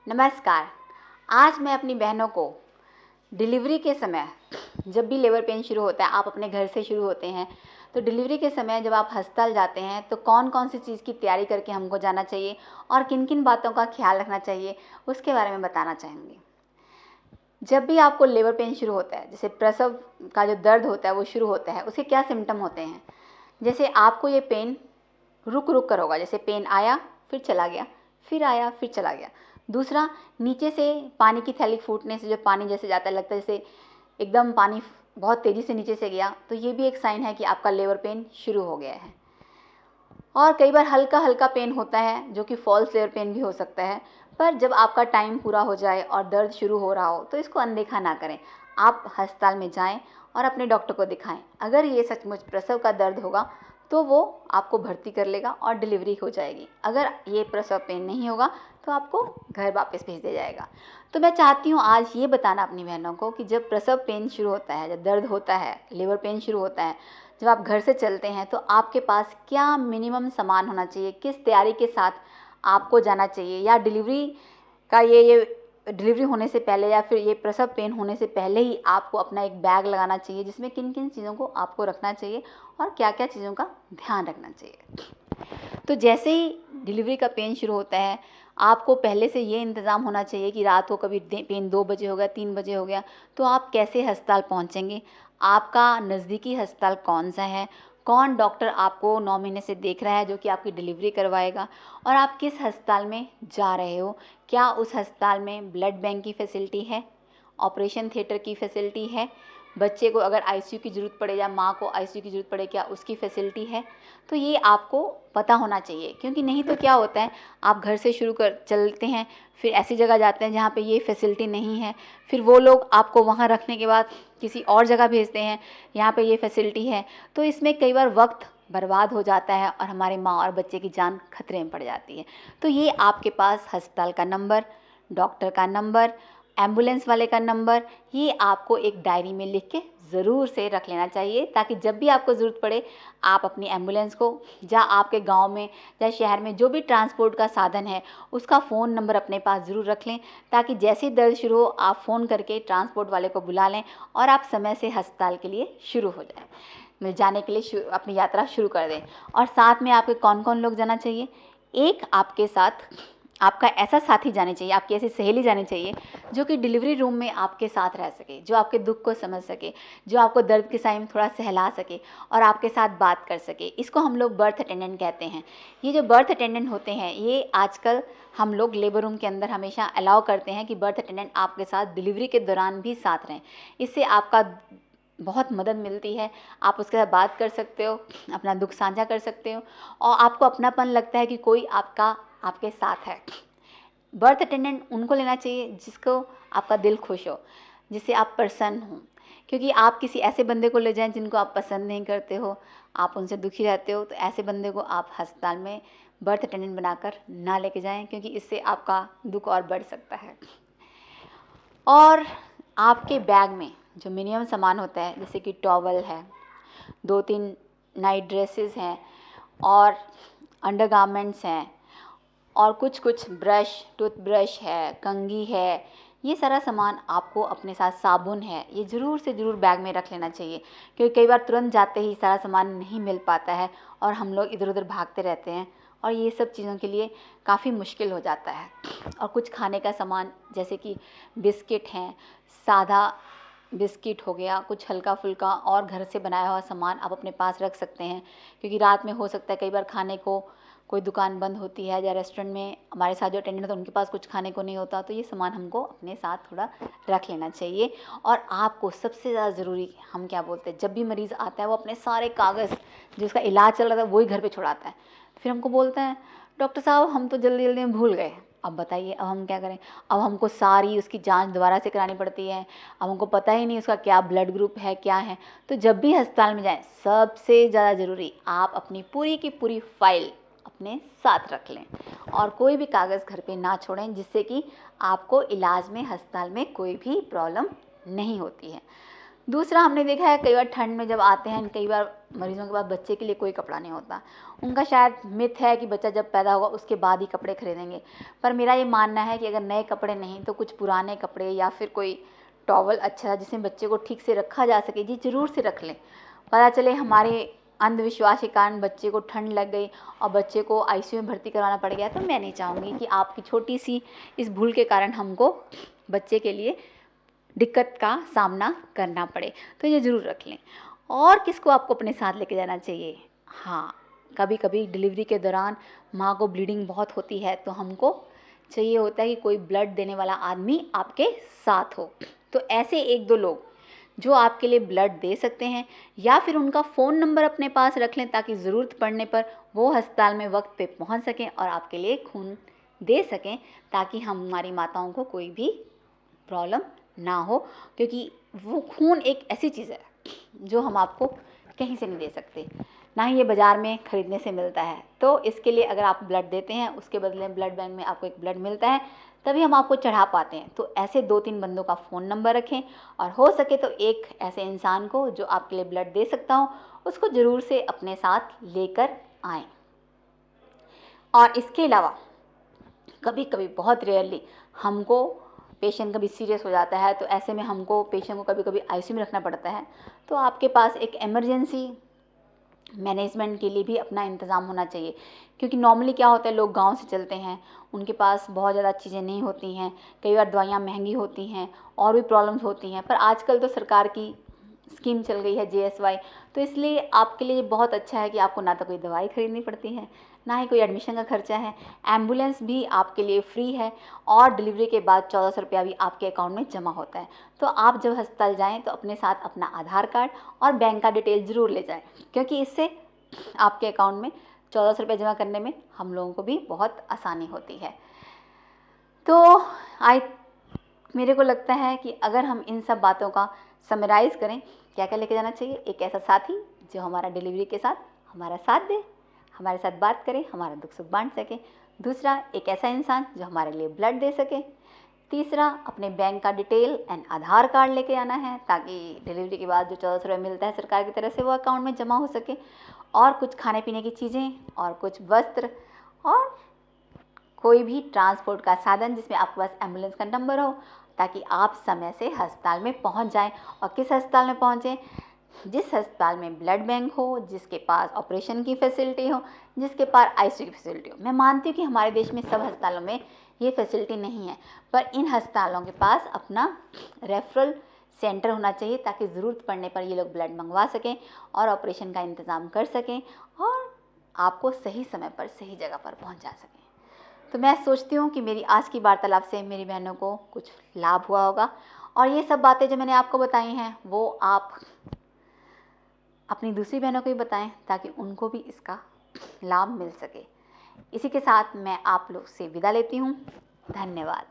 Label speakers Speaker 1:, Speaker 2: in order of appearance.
Speaker 1: नमस्कार। आज मैं अपनी बहनों को डिलीवरी के समय, जब भी लेबर पेन शुरू होता है, आप अपने घर से शुरू होते हैं, तो डिलीवरी के समय जब आप अस्पताल जाते हैं तो कौन कौन सी चीज़ की तैयारी करके हमको जाना चाहिए और किन किन बातों का ख्याल रखना चाहिए, उसके बारे में बताना चाहूँगी। जब भी आपको लेबर पेन शुरू होता है, जैसे प्रसव का जो दर्द होता है वो शुरू होता है, उसके क्या सिम्टम होते हैं। जैसे आपको ये पेन रुक रुक कर होगा, जैसे पेन आया फिर चला गया, फिर आया फिर चला गया। दूसरा, नीचे से पानी की थैली फूटने से जो पानी जैसे जाता है, लगता है जैसे एकदम पानी बहुत तेज़ी से नीचे से गया, तो ये भी एक साइन है कि आपका लेबर पेन शुरू हो गया है। और कई बार हल्का हल्का पेन होता है जो कि फॉल्स लेबर पेन भी हो सकता है। पर जब आपका टाइम पूरा हो जाए और दर्द शुरू हो रहा हो तो इसको अनदेखा ना करें, आप अस्पताल में जाएं और अपने डॉक्टर को दिखाएं। अगर ये सचमुच प्रसव का दर्द होगा तो वो आपको भर्ती कर लेगा और डिलीवरी हो जाएगी। अगर ये प्रसव पेन नहीं होगा तो आपको घर वापस भेज दिया जाएगा। तो मैं चाहती हूँ आज ये बताना अपनी बहनों को कि जब प्रसव पेन शुरू होता है, जब दर्द होता है, लेबर पेन शुरू होता है, जब आप घर से चलते हैं तो आपके पास क्या मिनिमम सामान होना चाहिए, किस तैयारी के साथ आपको जाना चाहिए, या डिलीवरी का ये डिलीवरी होने से पहले या फिर ये प्रसव पेन होने से पहले ही आपको अपना एक बैग लगाना चाहिए जिसमें किन किन चीज़ों को आपको रखना चाहिए और क्या क्या चीज़ों का ध्यान रखना चाहिए। तो जैसे ही डिलीवरी का पेन शुरू होता है, आपको पहले से ये इंतज़ाम होना चाहिए कि रात को कभी पेन 2 बजे हो गया, 3 बजे हो गया, तो आप कैसे अस्पताल पहुँचेंगे, आपका नज़दीकी अस्पताल कौन सा है, कौन डॉक्टर आपको 9 महीने से देख रहा है जो कि आपकी डिलीवरी करवाएगा, और आप किस अस्पताल में जा रहे हो, क्या उस अस्पताल में ब्लड बैंक की फैसिलिटी है, ऑपरेशन थिएटर की फैसिलिटी है, बच्चे को अगर आईसीयू की ज़रूरत पड़े या माँ को आईसीयू की ज़रूरत पड़े क्या उसकी फैसिलिटी है। तो ये आपको पता होना चाहिए, क्योंकि नहीं तो क्या होता है, आप घर से शुरू कर चलते हैं, फिर ऐसी जगह जाते हैं जहाँ पे ये फैसिलिटी नहीं है, फिर वो लोग आपको वहाँ रखने के बाद किसी और जगह भेजते हैं, यहाँ पे ये फैसिलिटी है। तो इसमें कई बार वक्त बर्बाद हो जाता है और हमारे माँ और बच्चे की जान खतरे में पड़ जाती है। तो ये आपके पास अस्पताल का नंबर, डॉक्टर का नंबर, एम्बुलेंस वाले का नंबर, ये आपको एक डायरी में लिख के ज़रूर से रख लेना चाहिए, ताकि जब भी आपको ज़रूरत पड़े आप अपनी एम्बुलेंस को, या आपके गांव में या शहर में जो भी ट्रांसपोर्ट का साधन है उसका फ़ोन नंबर अपने पास ज़रूर रख लें, ताकि जैसे ही दर्द शुरू हो आप फ़ोन करके ट्रांसपोर्ट वाले को बुला लें और आप समय से अस्पताल के लिए शुरू हो जाए, जाने के लिए अपनी यात्रा शुरू कर दें। और साथ में आपके कौन कौन लोग जाना चाहिए, एक आपके साथ आपका ऐसा साथी जाने चाहिए, आपकी ऐसी सहेली जानी चाहिए जो कि डिलीवरी रूम में आपके साथ रह सके, जो आपके दुख को समझ सके, जो आपको दर्द के टाइम थोड़ा सहला सके और आपके साथ बात कर सके। इसको हम लोग बर्थ अटेंडेंट कहते हैं। ये जो बर्थ अटेंडेंट होते हैं, ये आजकल हम लोग लेबर रूम के अंदर हमेशा अलाउ करते हैं कि बर्थ अटेंडेंट आपके साथ डिलीवरी के दौरान भी साथ रहें। इससे आपका बहुत मदद मिलती है, आप उसके साथ बात कर सकते हो, अपना दुख साझा कर सकते हो और आपको अपनापन लगता है कि कोई आपके साथ है। बर्थ अटेंडेंट उनको लेना चाहिए जिसको आपका दिल खुश हो, जिससे आप प्रसन्न हो, क्योंकि आप किसी ऐसे बंदे को ले जाएं जिनको आप पसंद नहीं करते हो, आप उनसे दुखी रहते हो, तो ऐसे बंदे को आप अस्पताल में बर्थ अटेंडेंट बनाकर ना लेके जाएं, क्योंकि इससे आपका दुख और बढ़ सकता है। और आपके बैग में जो मिनिमम सामान होता है, जैसे कि टॉवल है, 2-3 नाइट ड्रेसेस हैं और अंडरगारमेंट्स हैं, और कुछ ब्रश, टूथब्रश है, कंघी है, ये सारा सामान आपको अपने साथ, साबुन है, ये ज़रूर से ज़रूर बैग में रख लेना चाहिए, क्योंकि कई बार तुरंत जाते ही सारा सामान नहीं मिल पाता है और हम लोग इधर उधर भागते रहते हैं और ये सब चीज़ों के लिए काफ़ी मुश्किल हो जाता है। और कुछ खाने का सामान जैसे कि बिस्किट हैं, सादा बिस्किट हो गया, कुछ हल्का फुल्का और घर से बनाया हुआ सामान आप अपने पास रख सकते हैं, क्योंकि रात में हो सकता है कई बार खाने को कोई दुकान बंद होती है या रेस्टोरेंट में हमारे साथ जो अटेंडेंट होता है उनके पास कुछ खाने को नहीं होता, तो ये सामान हमको अपने साथ थोड़ा रख लेना चाहिए। और आपको सबसे ज़्यादा ज़रूरी, हम क्या बोलते हैं, जब भी मरीज़ आता है वो अपने सारे कागज़ जो उसका इलाज चल रहा था वही घर पे छुड़ाता है, फिर हमको बोलता है डॉक्टर साहब हम तो जल्दी जल्दी में भूल गए। अब बताइए अब हम क्या करें, अब हमको सारी उसकी जांच दोबारा से करानी पड़ती है, अब हमको पता ही नहीं उसका क्या ब्लड ग्रुप है, क्या है। तो जब भी अस्पताल में जाएं, सबसे ज़्यादा ज़रूरी आप अपनी पूरी की पूरी फाइल अपने साथ रख लें और कोई भी कागज़ घर पे ना छोड़ें, जिससे कि आपको इलाज में अस्पताल में कोई भी प्रॉब्लम नहीं होती है। दूसरा हमने देखा है कई बार ठंड में जब आते हैं, कई बार मरीजों के पास बच्चे के लिए कोई कपड़ा नहीं होता। उनका शायद मिथ है कि बच्चा जब पैदा होगा उसके बाद ही कपड़े खरीदेंगे, पर मेरा ये मानना है कि अगर नए कपड़े नहीं तो कुछ पुराने कपड़े या फिर कोई टॉवल अच्छा जिसमें बच्चे को ठीक से रखा जा सके, जी ज़रूर से रख लें। पता चले हमारे अंधविश्वास के कारण बच्चे को ठंड लग गई और बच्चे को आईसीयू में भर्ती करवाना पड़ गया, तो मैं नहीं चाहूँगी कि आपकी छोटी सी इस भूल के कारण हमको बच्चे के लिए दिक्कत का सामना करना पड़े, तो ये ज़रूर रख लें। और किसको आपको अपने साथ लेके जाना चाहिए? हाँ, कभी कभी डिलीवरी के दौरान माँ को ब्लीडिंग बहुत होती है, तो हमको चाहिए होता है कि कोई ब्लड देने वाला आदमी आपके साथ हो। तो ऐसे 1-2 लोग जो आपके लिए ब्लड दे सकते हैं, या फिर उनका फ़ोन नंबर अपने पास रख लें ताकि ज़रूरत पड़ने पर वो अस्पताल में वक्त पे पहुंच सकें और आपके लिए खून दे सकें, ताकि हमारी माताओं को कोई भी प्रॉब्लम ना हो, क्योंकि वो खून एक ऐसी चीज़ है जो हम आपको कहीं से नहीं दे सकते, ना ही ये बाज़ार में ख़रीदने से मिलता है। तो इसके लिए अगर आप ब्लड देते हैं, उसके बदले ब्लड बैंक में आपको एक ब्लड मिलता है, तभी हम आपको चढ़ा पाते हैं। तो ऐसे 2-3 बंदों का फ़ोन नंबर रखें, और हो सके तो एक ऐसे इंसान को जो आपके लिए ब्लड दे सकता हो, उसको ज़रूर से अपने साथ लेकर आएँ। और इसके अलावा कभी कभी बहुत रेयरली हमको पेशेंट कभी सीरियस हो जाता है, तो ऐसे में हमको पेशेंट को कभी कभी आईसीयू में रखना पड़ता है, तो आपके पास एक इमरजेंसी मैनेजमेंट के लिए भी अपना इंतज़ाम होना चाहिए। क्योंकि नॉर्मली क्या होता है, लोग गांव से चलते हैं, उनके पास बहुत ज़्यादा चीज़ें नहीं होती हैं, कई बार दवाइयाँ महंगी होती हैं और भी प्रॉब्लम्स होती हैं। पर आजकल तो सरकार की स्कीम चल गई है JSY, तो इसलिए आपके लिए बहुत अच्छा है कि आपको ना तो कोई दवाई खरीदनी पड़ती है, ना ही कोई एडमिशन का खर्चा है। एम्बुलेंस भी आपके लिए फ्री है, और डिलीवरी के बाद 1400 रुपया भी आपके अकाउंट में जमा होता है। तो आप जब अस्पताल जाएँ तो अपने साथ अपना आधार कार्ड और बैंक का डिटेल ज़रूर ले जाएँ, क्योंकि इससे आपके अकाउंट में 1400 रुपये जमा करने में हम लोगों को भी बहुत आसानी होती है। तो मेरे को लगता है कि अगर हम इन सब बातों का समराइज़ करें, क्या क्या लेके जाना चाहिए? एक ऐसा साथी जो हमारा डिलीवरी के साथ हमारा साथ दे, हमारे साथ बात करे, हमारा दुख सुख बांट सके। दूसरा, एक ऐसा इंसान जो हमारे लिए ब्लड दे सके। तीसरा, अपने बैंक का डिटेल एंड आधार कार्ड लेके आना है, ताकि डिलीवरी के बाद जो 1400 रुपये मिलता है सरकार की तरफ से वो अकाउंट में जमा हो सके। और कुछ खाने पीने की चीज़ें और कुछ वस्त्र और कोई भी ट्रांसपोर्ट का साधन जिसमें आपके पास एम्बुलेंस का नंबर हो, ताकि आप समय से अस्पताल में पहुंच जाएं। और किस अस्पताल में पहुंचें? जिस अस्पताल में ब्लड बैंक हो, जिसके पास ऑपरेशन की फैसिलिटी हो, जिसके पास आईसीयू की फैसिलिटी हो। मैं मानती हूँ कि हमारे देश में सब अस्पतालों में ये फैसिलिटी नहीं है, पर इन अस्पतालों के पास अपना रेफरल सेंटर होना चाहिए, ताकि ज़रूरत पड़ने पर ये लोग ब्लड मंगवा सकें और ऑपरेशन का इंतज़ाम कर सकें और आपको सही समय पर सही जगह पर पहुंचा सकें। तो मैं सोचती हूँ कि मेरी आज की वार्तालाप से मेरी बहनों को कुछ लाभ हुआ होगा, और ये सब बातें जो मैंने आपको बताई हैं वो आप अपनी दूसरी बहनों को भी बताएं, ताकि उनको भी इसका लाभ मिल सके। इसी के साथ मैं आप लोग से विदा लेती हूँ। धन्यवाद।